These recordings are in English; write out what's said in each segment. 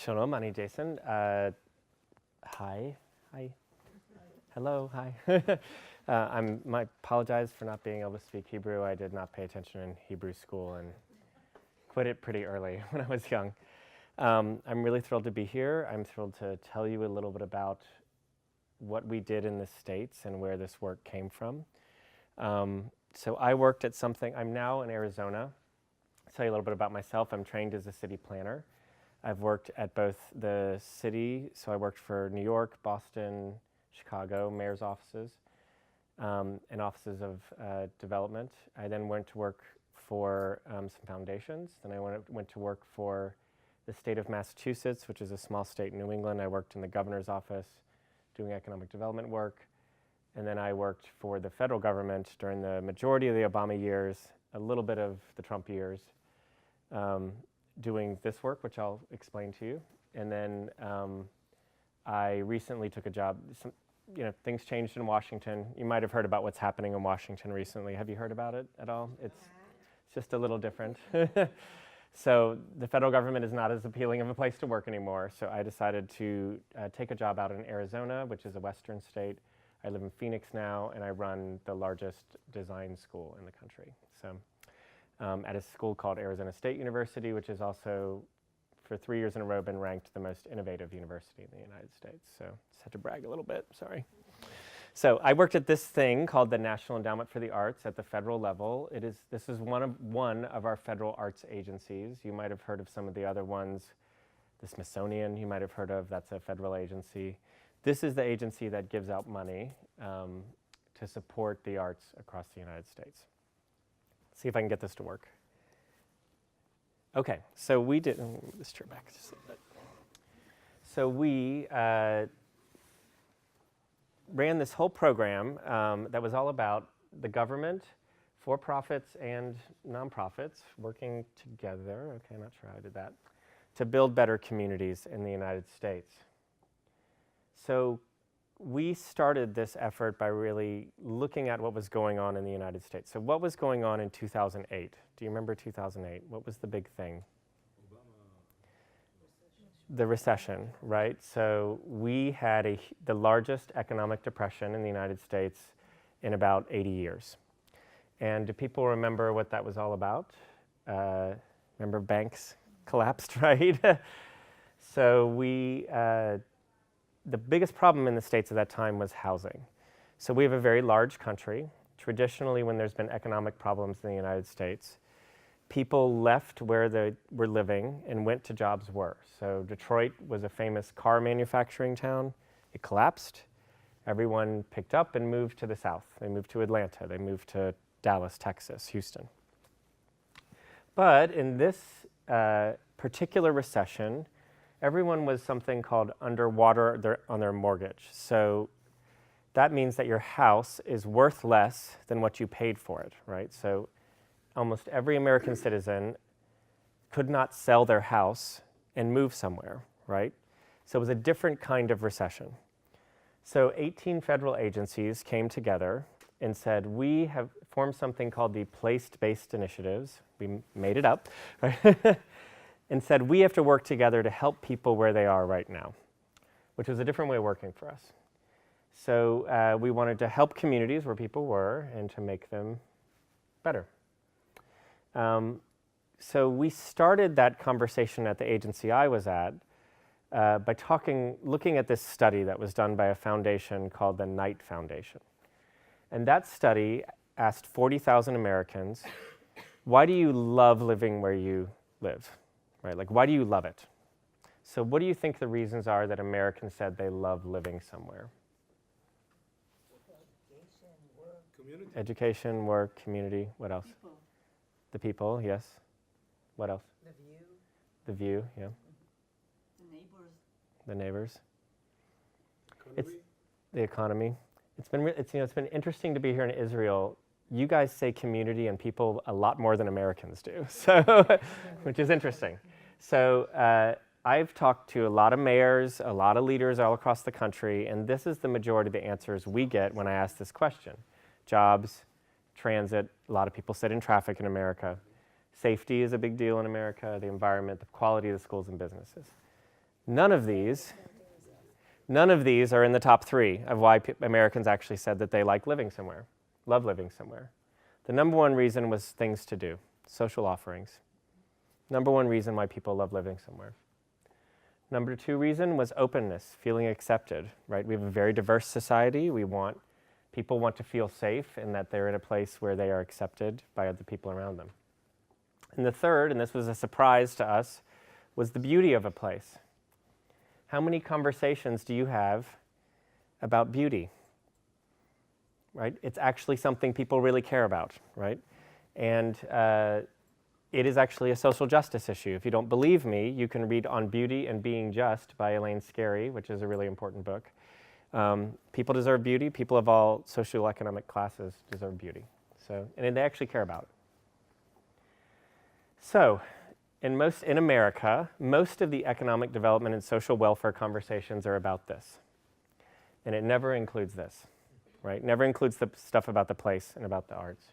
Shalom, ani Jayson. Hi. Hello, hi. I apologize for not being able to speak Hebrew. I did not pay attention in Hebrew school and quit it pretty early when I was young. I'm really thrilled to be here. I'm thrilled to tell you a little bit about what we did in the States and where this work came from. So I worked at something, I'm now in Arizona. I'll tell you a little bit about myself. I'm trained as a city planner. I've worked at both the city, so I worked for New York, Boston, Chicago, mayor's offices, and offices of development. I then went to work for some foundations. Then I went to work for the state of Massachusetts, which is a small state in New England. I worked in the governor's office doing economic development work. And then I worked for the federal government during the majority of the Obama years, a little bit of the Trump years, doing this work, which I'll explain to you. And then I recently took a job. Things changed in Washington. You might have heard about what's happening in Washington recently. Have you heard about it at all? It's just a little different. So the federal government is not as appealing of a place to work anymore. So I decided to take a job out in Arizona, which is a western state. I live in Phoenix now, and I run the largest design school in the country. So at a school called Arizona State University, which is also, for 3 years in a row, been ranked the most innovative university in the United States. So just had to brag a little bit, sorry. So I worked at this thing called the National Endowment for the Arts at the federal level. This is one of our federal arts agencies. You might have heard of some of the other ones. The Smithsonian you might have heard of, that's a federal agency. This is the agency that gives out money to support the arts across the United States. Let's see if I can get this to work. Okay, so we did, move this chair back just a little bit. So we ran this whole program that was all about the government, for-profits and nonprofits working together, okay, I'm not sure how I did that, to build better communities in the United States. So we started this effort by really looking at what was going on in the United States. So what was going on in 2008? Do you remember 2008? What was the big thing? The recession, right? So we had the largest economic depression in the United States in about 80 years. And do people remember what that was all about? Remember banks collapsed, right? So the biggest problem in the States at that time was housing. So we have a very large country. Traditionally, when there's been economic problems in the United States, people left where they were living and went to jobs were. So Detroit was a famous car manufacturing town. It collapsed. Everyone picked up and moved to the south. They moved to Atlanta. They moved to Dallas, Texas, Houston. But in this particular recession, everyone was something called underwater on their mortgage. So that means that your house is worth less than what you paid for it, right? So almost every American citizen could not sell their house and move somewhere, right? So it was a different kind of recession. So 18 federal agencies came together and said, we have formed something called the Place-Based Initiatives. We made it up, right? And said, we have to work together to help people where they are right now, which was a different way of working for us. So we wanted to help communities where people were and to make them better. So we started that conversation at the agency I was at by looking at this study that was done by a foundation called the Knight Foundation. And that study asked 40,000 Americans, why do you love living where you live? Right, like why do you love it? So what do you think the reasons are that Americans said they love living somewhere? Education, work, community, what else? People. The people, yes. What else? The view. The view, yeah. The neighbors. The neighbors. Economy. The economy. It's been interesting to be here in Israel. You guys say community and people a lot more than Americans do, so which is interesting. So I've talked to a lot of mayors, a lot of leaders all across the country, and this is the majority of the answers we get when I ask this question. Jobs, transit, a lot of people sit in traffic in America. Safety is a big deal in America, the environment, the quality of the schools and businesses. None of these are in the top 3 of why Americans actually said that they like living somewhere, love living somewhere. The number 1 reason was things to do, social offerings. Number 1 reason why people love living somewhere. Number 2 reason was openness, feeling accepted, right? We have a very diverse society. People want to feel safe and that they're in a place where they are accepted by other people around them. And the third, and this was a surprise to us, was the beauty of a place. How many conversations do you have about beauty? Right? It's actually something people really care about, right? And it is actually a social justice issue. If you don't believe me, you can read On Beauty and Being Just by Elaine Scarry, which is a really important book. People deserve beauty. People of all socioeconomic classes deserve beauty. And they actually care about it. So, in America, most of the economic development and social welfare conversations are about this. And it never includes this, right? Never includes the stuff about the place and about the arts.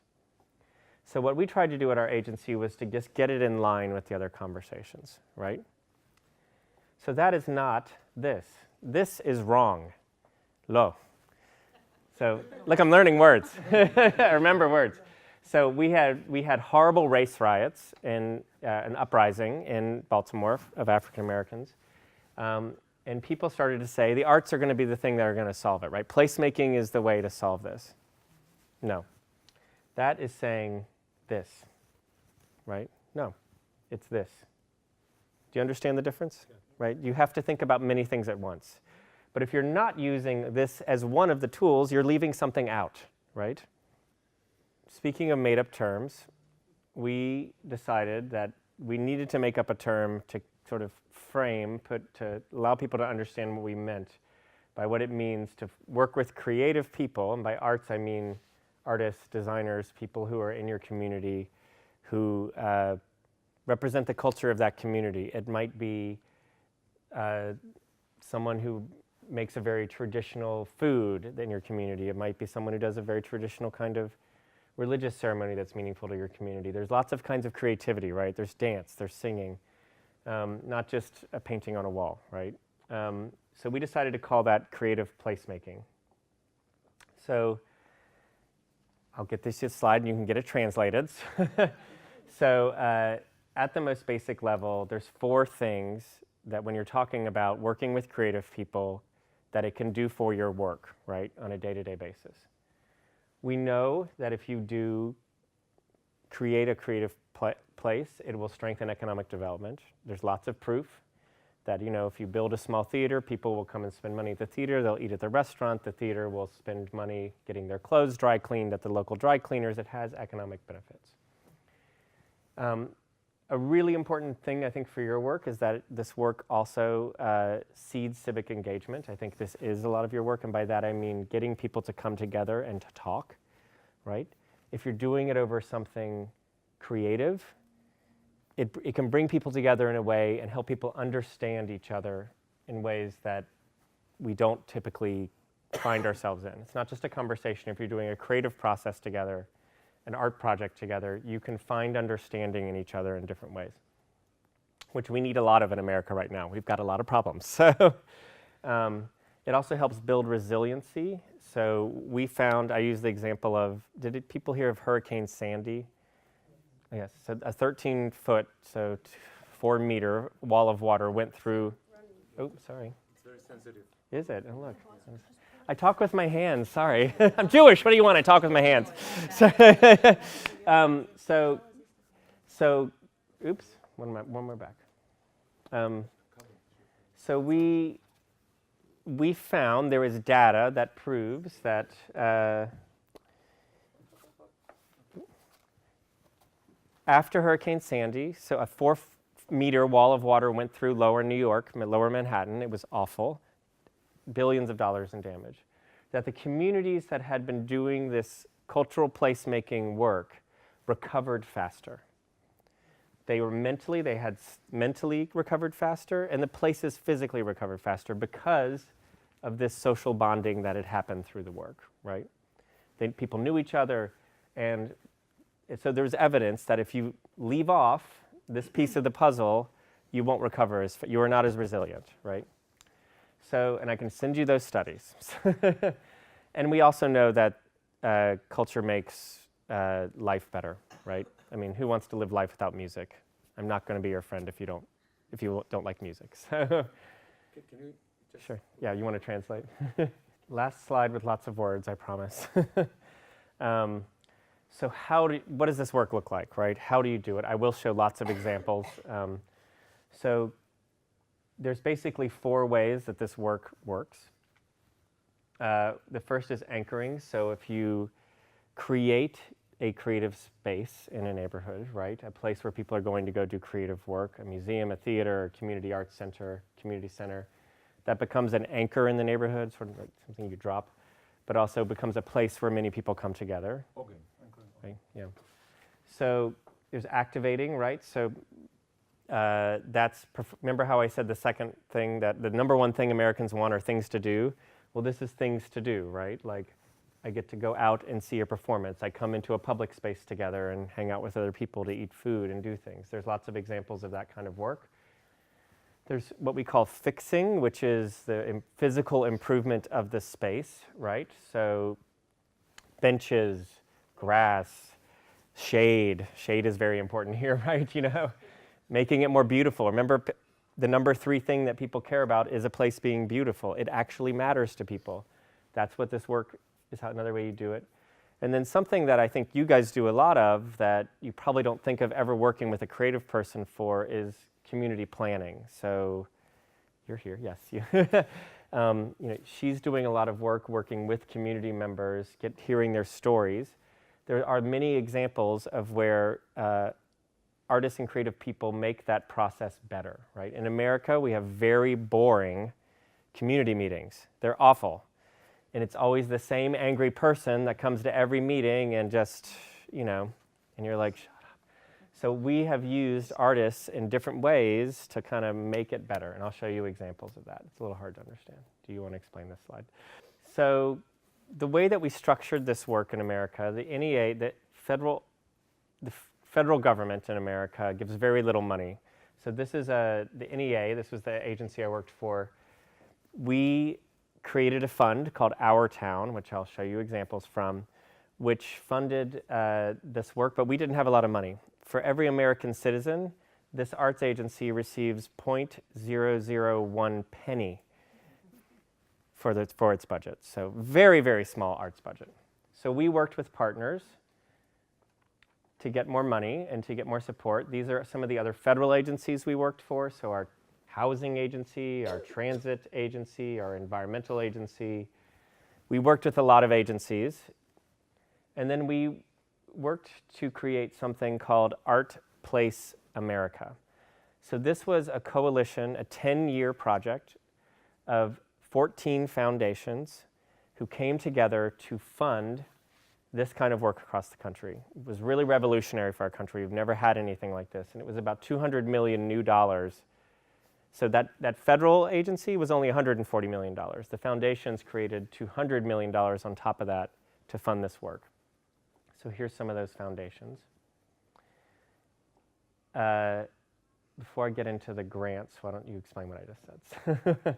So what we tried to do at our agency was to just get it in line with the other conversations, right? So that is not this. This is wrong. Lo. So, look, I'm learning words. I remember words. So we had horrible race riots and an uprising in Baltimore of African Americans. And people started to say the arts are going to be the thing that are going to solve it, right? Placemaking is the way to solve this. No. That is saying this, right? No, it's this. Do you understand the difference? Yeah. Right? You have to think about many things at once. But if you're not using this as one of the tools, you're leaving something out, right? Speaking of made-up terms, we decided that we needed to make up a term to sort of frame, to allow people to understand what we meant by what it means to work with creative people, and by arts I mean artists, designers, people who are in your community, who represent the culture of that community. It might be someone who makes a very traditional food in your community. It might be someone who does a very traditional kind of religious ceremony that's meaningful to your community. There's lots of kinds of creativity, right? There's dance, there's singing, not just a painting on a wall, right? So we decided to call that creative placemaking. So I'll get this slide and you can get it translated. So at the most basic level, there's 4 things that when you're talking about working with creative people that it can do for your work, right, on a day-to-day basis. We know that if you do create a creative place, it will strengthen economic development. There's lots of proof that, you know, if you build a small theater, people will come and spend money at the theater, they'll eat at the restaurant, the theater will spend money getting their clothes dry cleaned at the local dry cleaners. It has economic benefits. A really important thing, I think, for your work is that this work also seeds civic engagement. I think this is a lot of your work, and by that I mean getting people to come together and to talk, right? If you're doing it over something creative, it can bring people together in a way and help people understand each other in ways that we don't typically find ourselves in. It's not just a conversation. If you're doing a creative process together, an art project together, you can find understanding in each other in different ways, which we need a lot of in America right now. We've got a lot of problems. So it also helps build resiliency. So we found, I use the example of, people hear of Hurricane Sandy? Yes, so a 13-foot, so 4-meter wall of water went through, oh, sorry. It's very sensitive. Is it? Oh, look. I talk with my hands, sorry. I'm Jewish, what do you want? I talk with my hands. So oops, one more back. So we found there is data that proves that after Hurricane Sandy, so a 4-meter wall of water went through lower New York, lower Manhattan. It was awful. Billions of dollars in damage, that the communities that had been doing this cultural placemaking work recovered faster. They had mentally recovered faster, and the places physically recovered faster because of this social bonding that had happened through the work, right? People knew each other, and so there's evidence that if you leave off this piece of the puzzle, you won't recover you are not as resilient, right? So, and I can send you those studies. And we also know that culture makes life better, right? I mean, who wants to live life without music? I'm not going to be your friend if you don't like music. So, Can you just... sure. Yeah, you want to translate? Last slide with lots of words, I promise. So what does this work look like, right? How do you do it? I will show lots of examples. So there's basically 4 ways that this work works. The first is anchoring. So if you create a creative space in a neighborhood, right? A place where people are going to go do creative work, a museum, a theater, a community arts center, community center, that becomes an anchor in the neighborhood, sort of like something you drop, but also becomes a place where many people come together. Okay. Right? Yeah. So there's activating, right? So remember how I said the second thing, that the number one thing Americans want are things to do? Well, this is things to do, right? Like I get to go out and see a performance. I come into a public space together and hang out with other people to eat food and do things. There's lots of examples of that kind of work. There's what we call fixing, which is the physical improvement of the space, right? So benches, grass, shade. Shade is very important here, right? You know, making it more beautiful. Remember, the number 3 thing that people care about is a place being beautiful. It actually matters to people. That's what this work is, another way you do it. And then something that I think you guys do a lot of that you probably don't think of ever working with a creative person for is community planning. So you're here, yes. She's doing a lot of work working with community members, hearing their stories. There are many examples of where artists and creative people make that process better, right? In America, we have very boring community meetings. They're awful. And it's always the same angry person that comes to every meeting and just, and you're like, shut up. So we have used artists in different ways to kind of make it better. And I'll show you examples of that. It's a little hard to understand. Do you want to explain this slide? So the way that we structured this work in America, the n.e.a, the federal government in America gives very little money. So this is the n.e.a, this was the agency I worked for. We created a fund called Our Town, which I'll show you examples from, which funded this work, but we didn't have a lot of money. For every American citizen, this arts agency receives 0.001 penny for its budget. So very, very small arts budget. So we worked with partners to get more money and to get more support. These are some of the other federal agencies we worked for. So our housing agency, our transit agency, our environmental agency. We worked with a lot of agencies. And then we worked to create something called Art Place America. So this was a coalition, a 10-year project of 14 foundations who came together to fund this kind of work across the country. It was really revolutionary for our country. We've never had anything like this. And it was about $200 million new dollars. So that federal agency was only $140 million. The foundations created $200 million on top of that to fund this work. So here's some of those foundations. Before I get into the grants, why don't you explain what I just said?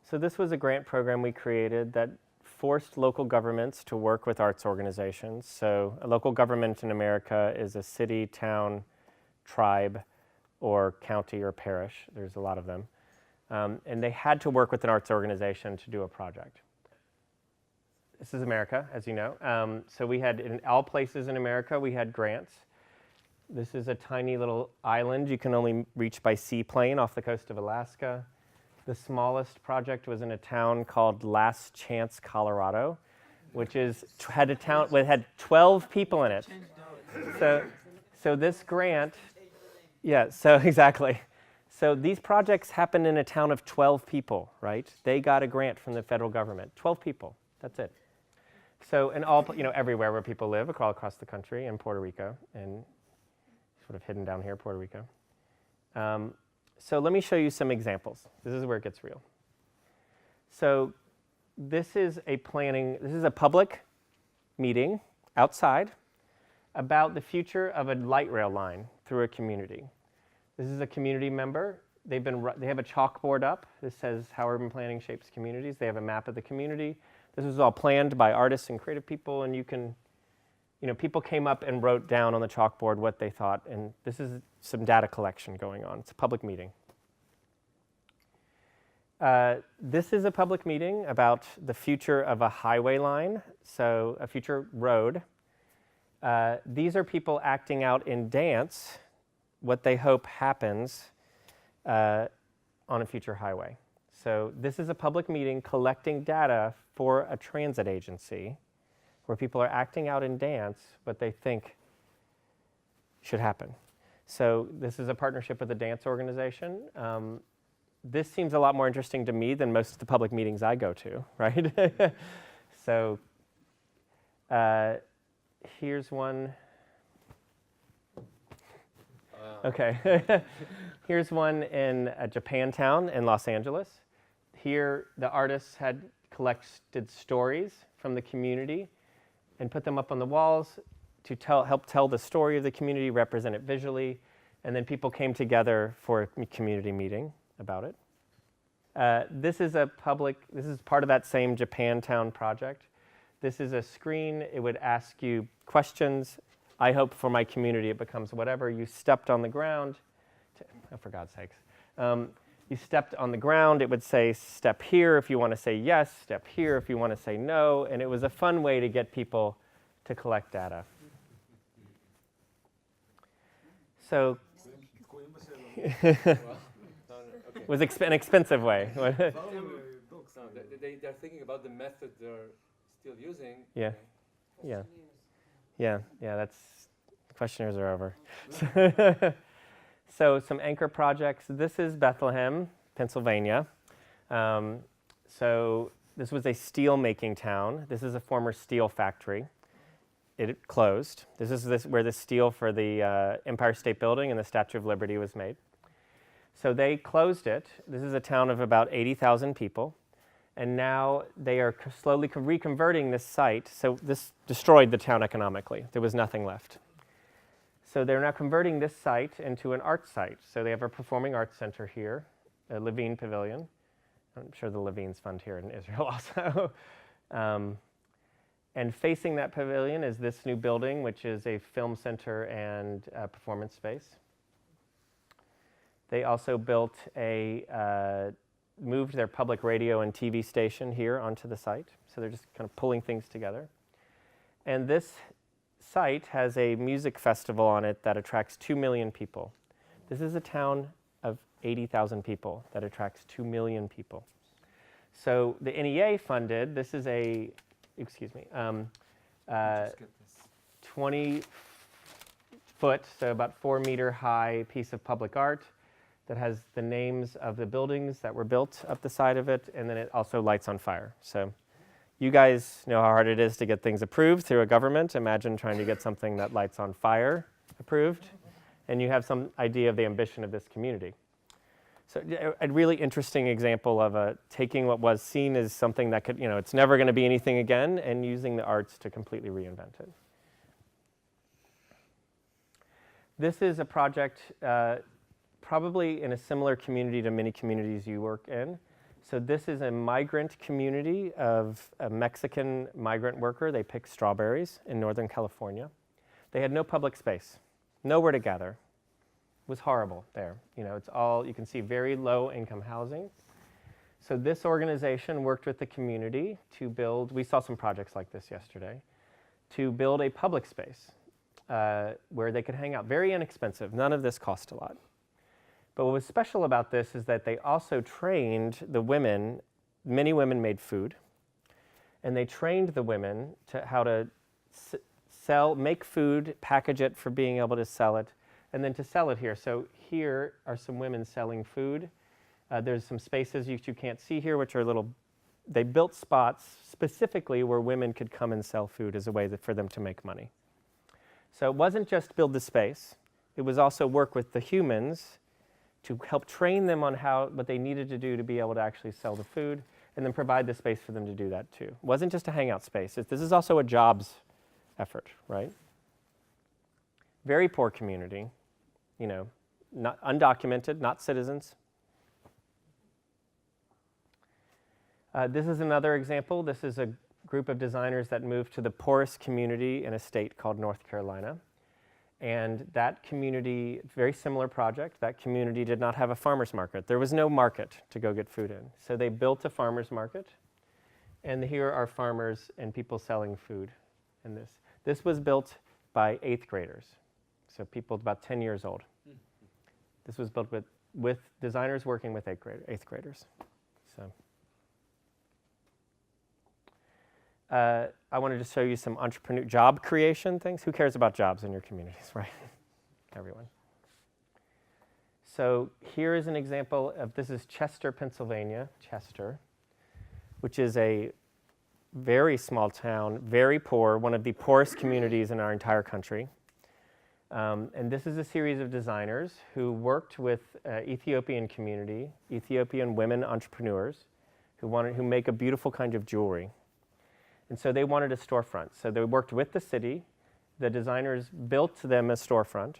So this was a grant program we created that forced local governments to work with arts organizations. So a local government in America is a city, town, tribe, or county or parish. There's a lot of them. And they had to work with an arts organization to do a project. This is America, as you know. So we had, in all places in America, we had grants. This is a tiny little island you can only reach by seaplane off the coast of Alaska. The smallest project was in a town called Last Chance, Colorado, which had a town that had 12 people in it. So this grant, yeah, so exactly. So these projects happened in a town of 12 people, right? They got a grant from the federal government. 12 people, that's it. So in all, everywhere where people live, all across the country, and Puerto Rico, and sort of hidden down here, Puerto Rico. So let me show you some examples. This is where it gets real. So this is a public meeting outside about the future of a light rail line through a community. This is a community member. They have a chalkboard up. This says how urban planning shapes communities. They have a map of the community. This was all planned by artists and creative people, and people came up and wrote down on the chalkboard what they thought, and this is some data collection going on. It's a public meeting. This is a public meeting about the future of a highway line, so a future road. These are people acting out in dance what they hope happens on a future highway. So this is a public meeting collecting data for a transit agency where people are acting out in dance what they think should happen. So this is a partnership with a dance organization. This seems a lot more interesting to me than most of the public meetings I go to, right? So here's one. Okay. Here's one in Japantown in Los Angeles. Here, the artists had collected stories from the community and put them up on the walls to help tell the story of the community, represent it visually, and then people came together for a community meeting about it. This is part of that same Japantown project. This is a screen. It would ask you questions. I hope for my community it becomes whatever. You stepped on the ground. For God's sakes. You stepped on the ground. It would say, step here if you want to say yes, step here if you want to say no. And it was a fun way to get people to collect data. So it was an expensive way. They're thinking about the method they're still using. Yeah. That's questionnaires are over. So some anchor projects. This is Bethlehem, Pennsylvania. So this was a steel making town. This is a former steel factory. It closed. This is where the steel for the Empire State Building and the Statue of Liberty was made. So they closed it. This is a town of about 80,000 people. And now they are slowly reconverting this site. So this destroyed the town economically. There was nothing left. So they're now converting this site into an art site. So they have a performing arts center here, a Levine Pavilion. I'm sure the Levines fund here in Israel also. And facing that pavilion is this new building, which is a film center and performance space. They also built moved their public radio and TV station here onto the site. So they're just kind of pulling things together. And this site has a music festival on it that attracts 2 million people. This is a town of 80,000 people that attracts 2 million people. So the n.e.a. funded, this is a, 20 foot, so about 4 meter high piece of public art that has the names of the buildings that were built up the side of it, and then it also lights on fire. So you guys know how hard it is to get things approved through a government. Imagine trying to get something that lights on fire approved, and you have some idea of the ambition of this community. So a really interesting example of taking what was seen as something that could, it's never going to be anything again, and using the arts to completely reinvent it. This is a project probably in a similar community to many communities you work in. So this is a migrant community of a Mexican migrant worker. They pick strawberries in Northern California. They had no public space, nowhere to gather. It was horrible there. It's all, you can see very low income housing. So this organization worked with the community to build, we saw some projects like this yesterday, to build a public space where they could hang out. Very inexpensive. None of this cost a lot. But what was special about this is that they also trained the women. Many women made food, and they trained the women to how to make food, package it for being able to sell it, and then to sell it here. So here are some women selling food. There's some spaces you can't see here, which are they built spots specifically where women could come and sell food as a way for them to make money. So it wasn't just build the space. It was also work with the humans to help train them on what they needed to do to be able to actually sell the food, and then provide the space for them to do that too. It wasn't just a hangout space. This is also a jobs effort, right? Very poor community, not undocumented, not citizens. This is another example. This is a group of designers that moved to the poorest community in a state called North Carolina. And that community, very similar project, that community did not have a farmer's market. There was no market to go get food in. So they built a farmer's market. And here are farmers and people selling food in this. This was built by 8th graders, so people about 10 years old. This was built with designers working with 8th graders. So I wanted to show you some job creation things. Who cares about jobs in your communities, right? Everyone. So here is an example of, this is Chester, Pennsylvania, Chester, which is a very small town, very poor, one of the poorest communities in our entire country. And this is a series of designers who worked with Ethiopian community, Ethiopian women entrepreneurs who make a beautiful kind of jewelry. And so they wanted a storefront. So they worked with the city. The designers built them a storefront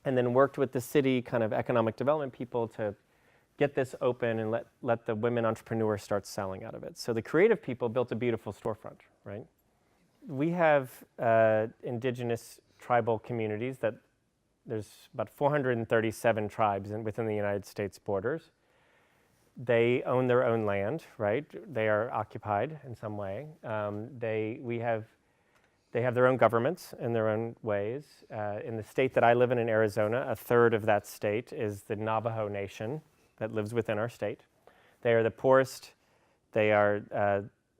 and then worked with the city kind of economic development people to get this open and let the women entrepreneurs start selling out of it. So the creative people built a beautiful storefront, right? We have indigenous tribal communities that there's about 437 tribes within the United States borders. They own their own land, right? They are occupied in some way. They have their own governments in their own ways. In the state that I live in Arizona, a third of that state is the Navajo Nation that lives within our state. They are the poorest. They have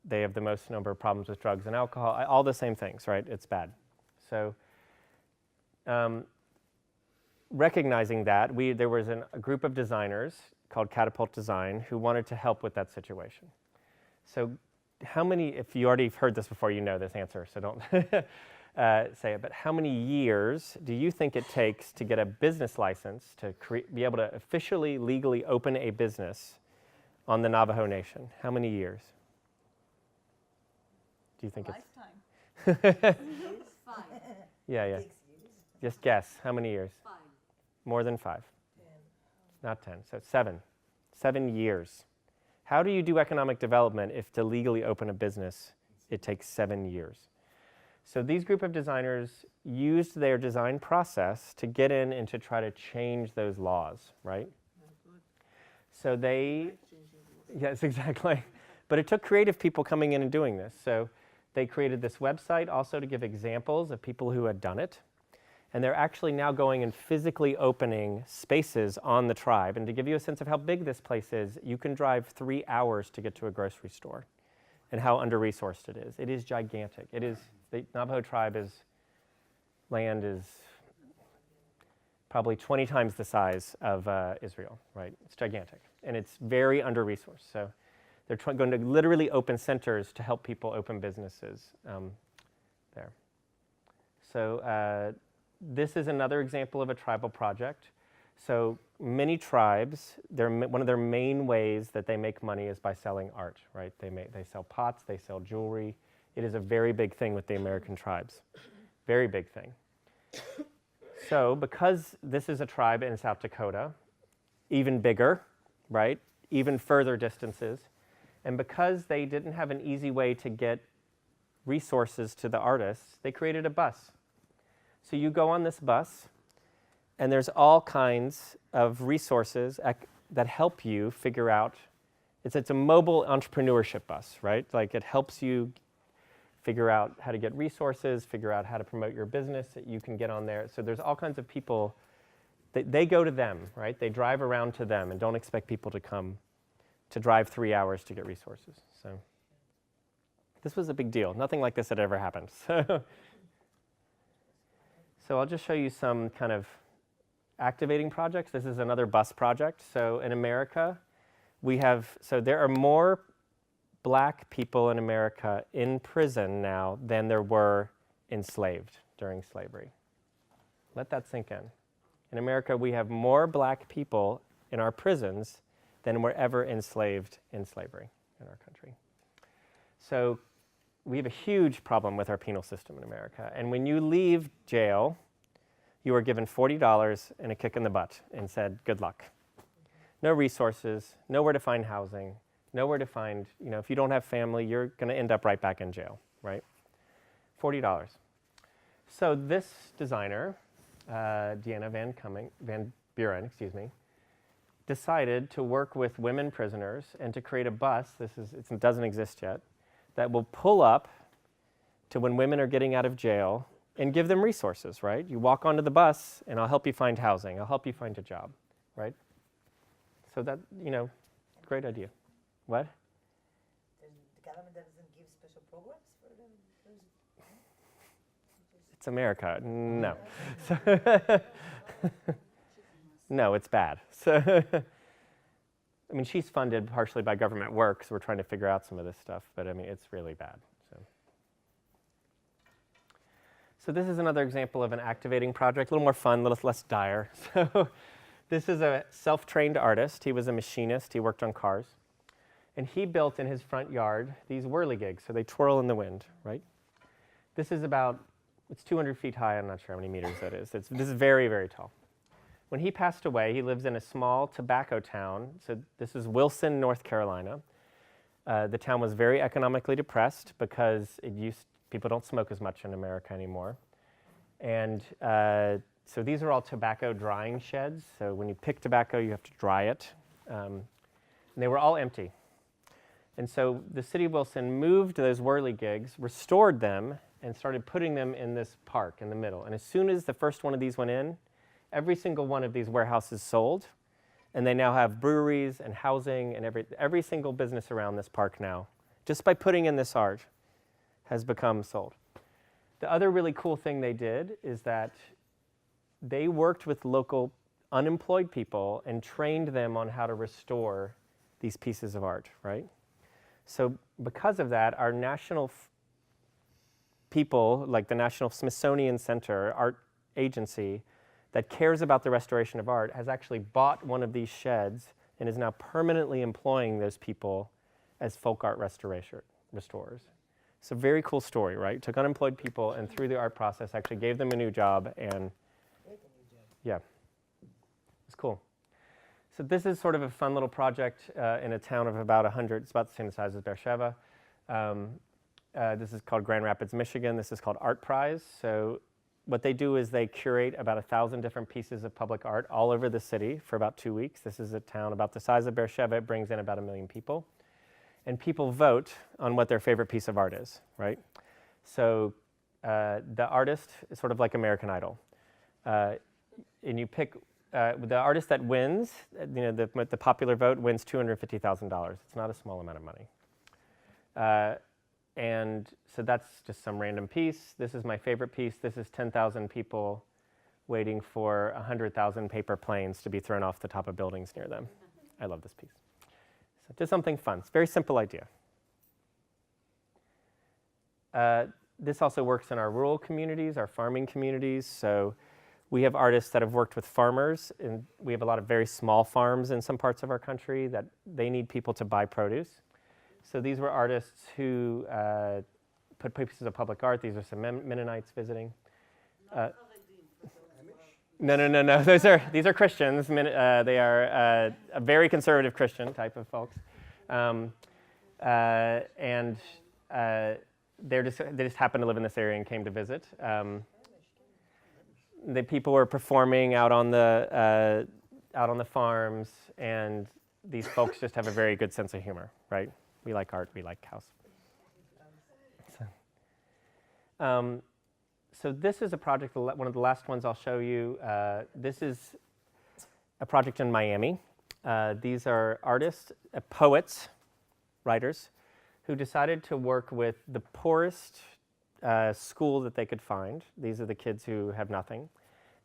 the most number of problems with drugs and alcohol, all the same things, right? It's bad. So recognizing that, there was a group of designers called Catapult Design who wanted to help with that situation. So how many, if you already heard this before, you know this answer, so don't say it, but how many years do you think it takes to get a business license to be able to officially, legally open a business on the Navajo Nation? How many years do you think Lifetime. Years? 5. Yeah. Just guess, how many years? 5. More than 5. Not 10, so 7. 7 years. How do you do economic development if to legally open a business, it takes 7 years? So these group of designers used their design process to get in and to try to change those laws, right? So yes, exactly. But it took creative people coming in and doing this. So they created this website also to give examples of people who had done it. And they're actually now going and physically opening spaces on the tribe. And to give you a sense of how big this place is, you can drive 3 hours to get to a grocery store and how under-resourced it is. It is gigantic. It is, the Navajo tribe land is probably 20 times the size of Israel, right? It's gigantic. And it's very under-resourced. So they're going to literally open centers to help people open businesses there. So this is another example of a tribal project. So many tribes, one of their main ways that they make money is by selling art, right? They sell pots, they sell jewelry. It is a very big thing with the American tribes. Very big thing. So because this is a tribe in South Dakota, even bigger, right? Even further distances. And because they didn't have an easy way to get resources to the artists, they created a bus. So you go on this bus, and there's all kinds of resources that help you figure out, it's a mobile entrepreneurship bus, right? Like it helps you figure out how to get resources, figure out how to promote your business that you can get on there. So there's all kinds of people, they go to them, right? They drive around to them and don't expect people to come to drive 3 hours to get resources. So this was a big deal. Nothing like this had ever happened. So I'll just show you some kind of activating projects. This is another bus project. So in America, there are more black people in America in prison now than there were enslaved during slavery. Let that sink in. In America, we have more black people in our prisons than were ever enslaved in slavery in our country. So we have a huge problem with our penal system in America. And when you leave jail, you were given $40 and a kick in the butt and said, good luck. No resources, nowhere to find housing, nowhere to find, if you don't have family, you're going to end up right back in jail, right? $40. So this designer, Deanna Van Buren, decided to work with women prisoners and to create a bus, it doesn't exist yet, that will pull up to when women are getting out of jail and give them resources, right? You walk onto the bus and I'll help you find housing, I'll help you find a job, right? So that, great idea. What? The government doesn't give special programs for them? It's America. No. No, it's bad. So, she's funded partially by government work, so we're trying to figure out some of this stuff, but it's really bad. So this is another example of an activating project, a little more fun, a little less dire. So this is a self-trained artist. He was a machinist. He worked on cars. And he built in his front yard these whirligigs, so they twirl in the wind, right? This is it's 200 feet high. I'm not sure how many meters that is. This is very, very tall. When he passed away, he lives in a small tobacco town. So this is Wilson, North Carolina. The town was very economically depressed because people don't smoke as much in America anymore. And so these are all tobacco drying sheds. So when you pick tobacco, you have to dry it. And they were all empty. And so the city of Wilson moved those whirligigs, restored them, and started putting them in this park in the middle. And as soon as the first one of these went in, every single one of these warehouses sold. And they now have breweries and housing and every single business around this park now, just by putting in this art, has become sold. The other really cool thing they did is that they worked with local unemployed people and trained them on how to restore these pieces of art, right? So because of that, our national people, like the National Smithsonian Center, art agency that cares about the restoration of art, has actually bought one of these sheds and is now permanently employing those people as folk art restorers. It's a very cool story, right? Took unemployed people and through the art process actually gave them a new job, and yeah, it's cool. So this is sort of a fun little project in a town of about 100. It's about the same size as Beersheba. This is called Grand Rapids, Michigan. This is called Art Prize. So what they do is they curate about 1,000 different pieces of public art all over the city for about 2 weeks. This is a town about the size of Beersheba. It brings in about 1 million people. And people vote on what their favorite piece of art is, right? So the artist is sort of like American Idol. And you pick the artist that wins, the popular vote wins $250,000. It's not a small amount of money. And so that's just some random piece. This is my favorite piece. This is 10,000 people waiting for 100,000 paper planes to be thrown off the top of buildings near them. I love this piece. So just something fun. It's a very simple idea. This also works in our rural communities, our farming communities. So we have artists that have worked with farmers, and we have a lot of very small farms in some parts of our country that they need people to buy produce. So these were artists who put pieces of public art. These are some Mennonites visiting. No. These are Christians. They are a very conservative Christian type of folks, and they just happened to live in this area and came to visit. The people were performing out on the farms, and these folks just have a very good sense of humor, right? We like art. We like cows. So this is a project, one of the last ones I'll show you. This is a project in Miami. These are artists, poets, writers, who decided to work with the poorest school that they could find. These are the kids who have nothing.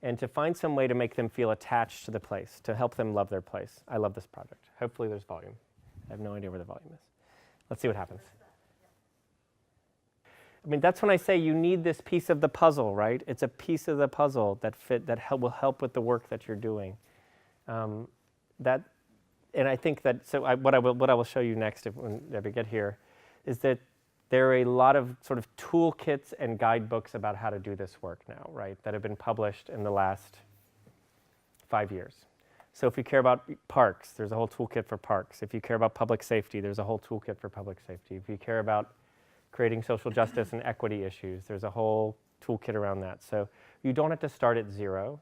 And to find some way to make them feel attached to the place, to help them love their place. I love this project. Hopefully there's volume. I have no idea where the volume is. Let's see what happens. I mean, that's when I say you need this piece of the puzzle, right? It's a piece of the puzzle that will help with the work that you're doing. And I think that, so what I will show you next when we get here is that there are a lot of sort of toolkits and guidebooks about how to do this work now, right, that have been published in the last 5 years. So if you care about parks, there's a whole toolkit for parks. If you care about public safety, there's a whole toolkit for public safety. If you care about creating social justice and equity issues, there's a whole toolkit around that. So you don't have to start at zero.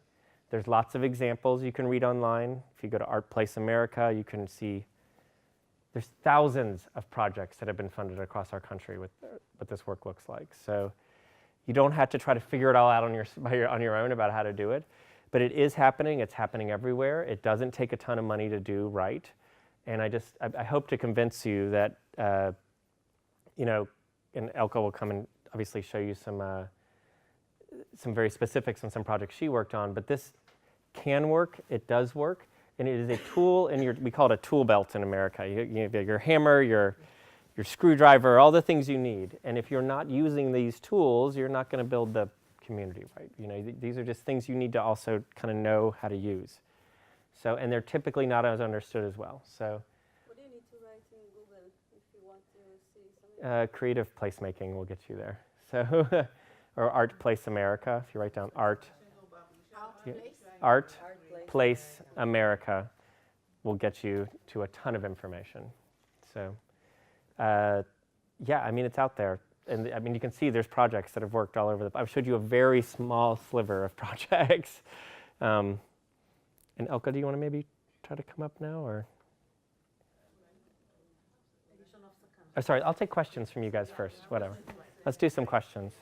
There's lots of examples you can read online. If you go to Art Place America, you can see there's thousands of projects that have been funded across our country with what this work looks like. So you don't have to try to figure it all out on your own about how to do it. But it is happening. It's happening everywhere. It doesn't take a ton of money to do right. And I hope to convince you that, you know, and Elke will come and obviously show you some very specifics on some projects she worked on. But this can work. It does work. And it is a tool, and we call it a tool belt in America. You have your hammer, your screwdriver, all the things you need. And if you're not using these tools, you're not going to build the community, right? You know, these are just things you need to also kind of know how to use. So, and they're typically not as understood as well. So, what do you need to write in Google if you want to see something? Creative placemaking will get you there. So, or Art Place America, if you write down Art Place America, will get you to a ton of information. So, yeah, I mean, it's out there. And I mean, you can see there's projects that have worked all over I've showed you a very small sliver of projects. And Elke, do you want to maybe try to come up now, or? Oh, sorry, I'll take questions from you guys first, whatever. Let's do some questions.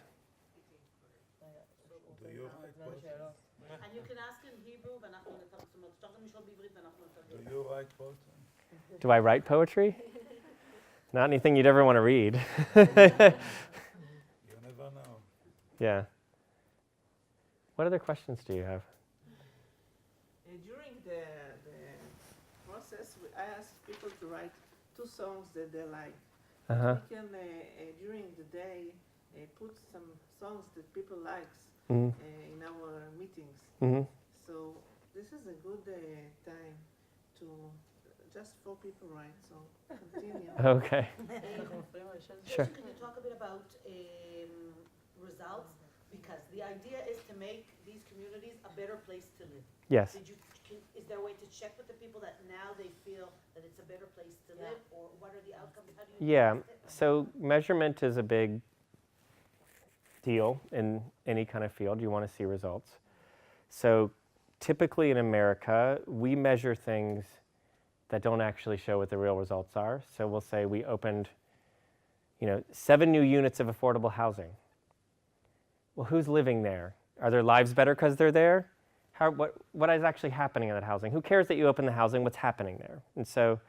And you can ask in Hebrew, Do you write poetry? Do I write poetry? Not anything you'd ever want to read. You never know. Yeah. What other questions do you have? During the process, I asked people to write 2 songs that they like. Uh-huh. We can, during the day, put some songs that people likes Mm-hmm. In our meetings. Mm-hmm. So this is a good time to just for people, right? So continue. Okay. Sure. Can you talk a bit about results? Because the idea is to make these communities a better place to live. Yes. Is there a way to check with the people that now they feel that it's a better place to live, or what are the outcomes? How do you Yeah. test it? So measurement is a big deal in any kind of field. You want to see results. So typically in America, we measure things that don't actually show what the real results are. So we'll say we opened, 7 new units of affordable housing. Well, who's living there? Are their lives better because they're there? What is actually happening in that housing? Who cares that you open the housing? What's happening there? And so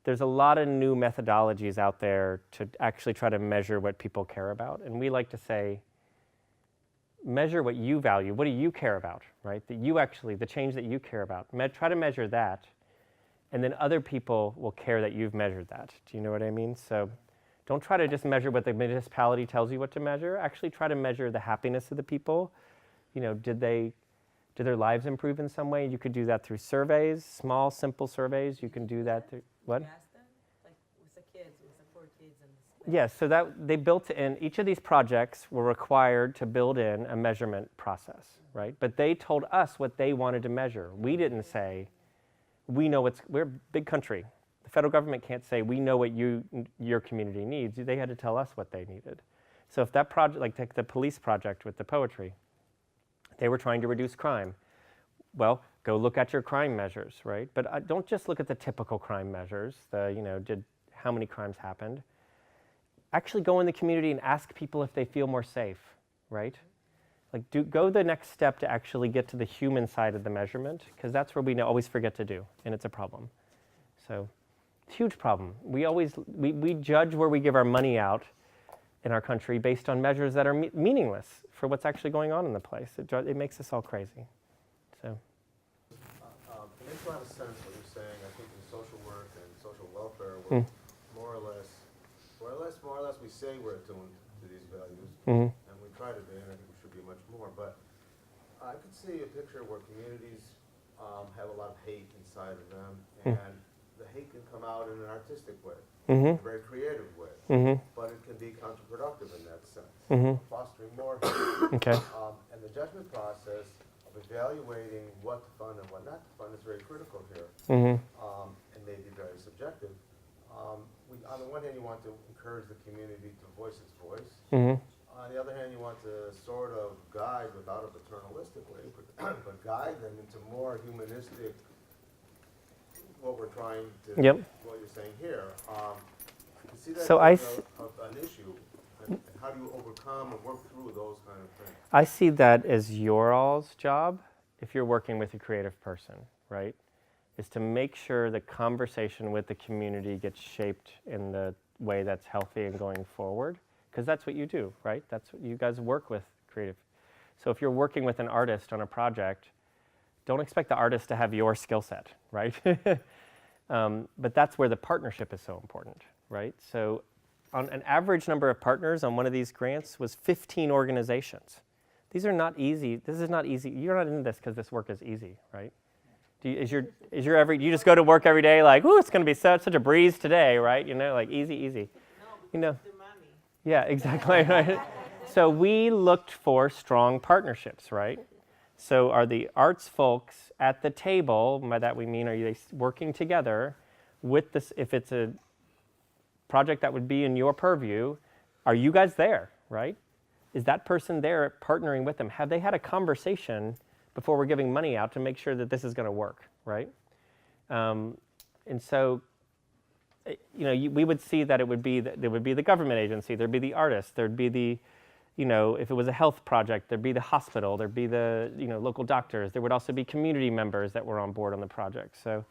there's a lot of new methodologies out there to actually try to measure what people care about. And we like to say, measure what you value. What do you care about, right? The change that you care about. Try to measure that. And then other people will care that you've measured that. Do you know what I mean? So don't try to just measure what the municipality tells you what to measure. Actually try to measure the happiness of the people. Did their lives improve in some way? You could do that through surveys, small, simple surveys. You can do that through, what? You ask them? Like with the kids, with the 4 kids and Yes, so that they built in, each of these projects were required to build in a measurement process, right? But they told us what they wanted to measure. We didn't say, we're a big country. The federal government can't say, we know what your community needs. They had to tell us what they needed. So if that project, like take the police project with the poetry, they were trying to reduce crime. Well, go look at your crime measures, right? But don't just look at the typical crime measures, how many crimes happened. Actually go in the community and ask people if they feel more safe, right? Like go the next step to actually get to the human side of the measurement, because that's where we always forget to do, and it's a problem. So, huge problem. We judge where we give our money out in our country based on measures that are meaningless for what's actually going on in the place. It makes us all crazy. So. It makes a lot of sense what you're saying. I think in social work and social welfare, we're more or less, we say we're attuned to these values, and we try to be, and I think we should be much more. But I could see a picture where communities have a lot of hate inside of them, and the hate can come out in an artistic way, a very creative way, but it can be counterproductive in that sense. Mhm. Fostering more. Okay. And the judgment process of evaluating what to fund and what not to fund is very critical here, Mhm. and may be very subjective. On the one hand, you want to encourage the community to voice its voice. Mhm. On the other hand, you want to sort of guide, without a paternalistic way, but guide them into more humanistic, what we're trying to, Yep. what you're saying here. You see that So I as s- an issue, and how do you overcome and work through those kind of things? I see that as your all's job if you're working with a creative person, right? Is to make sure the conversation with the community gets shaped in the way that's healthy and going forward. Because that's what you do, right? That's what you guys work with creative. So if you're working with an artist on a project, don't expect the artist to have your skill set, right? But that's where the partnership is so important, right? So on an average number of partners on one of these grants was 15 organizations. These are not easy. This is not easy. You're not in this because this work is easy, right? Is your you just go to work every day like, ooh, it's going to be such a breeze today, right? You know, like easy. No, because You know. the money. Yeah, exactly, right? So we looked for strong partnerships, right? So are the arts folks at the table, by that we mean, are they working together with this, if it's a project that would be in your purview, are you guys there, right? Is that person there partnering with them? Have they had a conversation before we're giving money out to make sure that this is going to work, right? And so, you know, we would see that it would be there would be the government agency, there'd be the artist, there'd be the, you know, if it was a health project, there'd be the hospital, there'd be the, you know, local doctors. There would also be community members that were on board on the project. So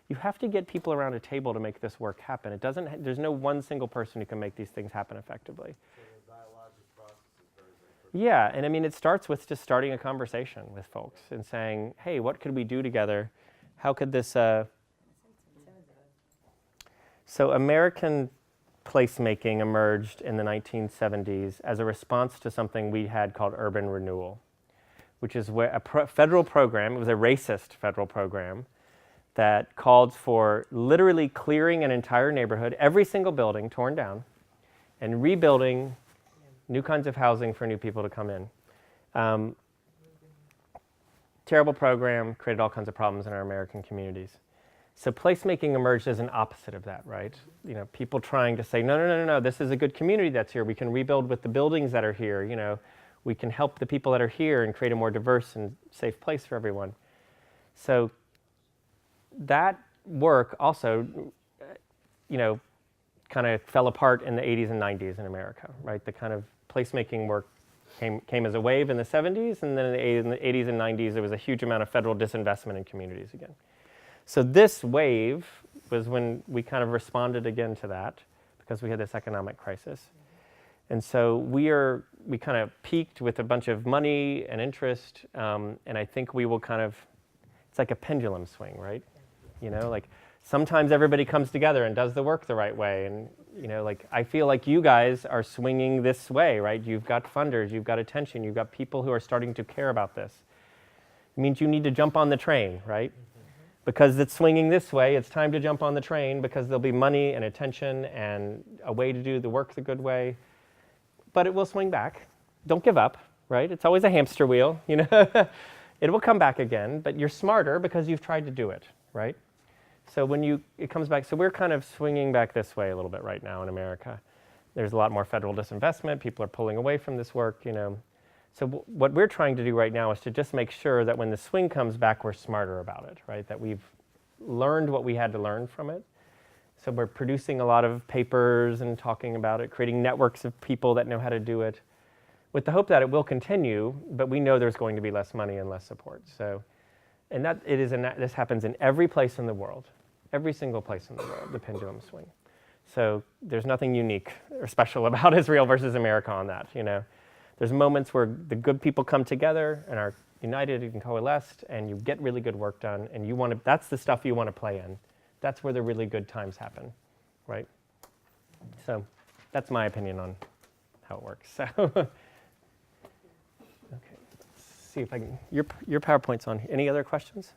you have to get people around a table to make this work happen. It doesn't. There's no one single person who can make these things happen effectively. So the dialogic process is very, very critical. Yeah, and I mean, it starts with just starting a conversation with folks and saying, hey, what could we do together? How could this... So American placemaking emerged in the 1970s as a response to something we had called urban renewal, which is where a federal program, it was a racist federal program, that called for literally clearing an entire neighborhood, every single building torn down, and rebuilding new kinds of housing for new people to come in. Terrible program, created all kinds of problems in our American communities. So placemaking emerged as an opposite of that, right? You know, people trying to say, no, this is a good community that's here. We can rebuild with the buildings that are here. You know, we can help the people that are here and create a more diverse and safe place for everyone. So that work also, you know, kind of fell apart in the 80s and 90s in America, right? The kind of placemaking work came as a wave in the 70s, and then in the 80s and 90s, there was a huge amount of federal disinvestment in communities again. So this wave was when we kind of responded again to that because we had this economic crisis. And so we kind of peaked with a bunch of money and interest, and I think we will kind of, it's like a pendulum swing, right? You know, like sometimes everybody comes together and does the work the right way. And, you know, like I feel like you guys are swinging this way, right? You've got funders, you've got attention, you've got people who are starting to care about this. It means you need to jump on the train, right? Because it's swinging this way, it's time to jump on the train because there'll be money and attention and a way to do the work the good way. But it will swing back. Don't give up, right? It's always a hamster wheel, you know? It will come back again, but you're smarter because you've tried to do it, right? So when it comes back, so we're kind of swinging back this way a little bit right now in America. There's a lot more federal disinvestment. People are pulling away from this work, you know. So what we're trying to do right now is to just make sure that when the swing comes back, we're smarter about it, right? That we've learned what we had to learn from it. So we're producing a lot of papers and talking about it, creating networks of people that know how to do it, with the hope that it will continue, but we know there's going to be less money and less support. So, and that it is, this happens in every place in the world, every single place in the world, the pendulum swing. So there's nothing unique or special about Israel versus America on that, you know. There's moments where the good people come together and are united and coalesced, and you get really good work done, and you want to, that's the stuff you want to play in. That's where the really good times happen, right? So that's my opinion on how it works. So, okay, let's see if I can, your PowerPoint's on here. Any other questions?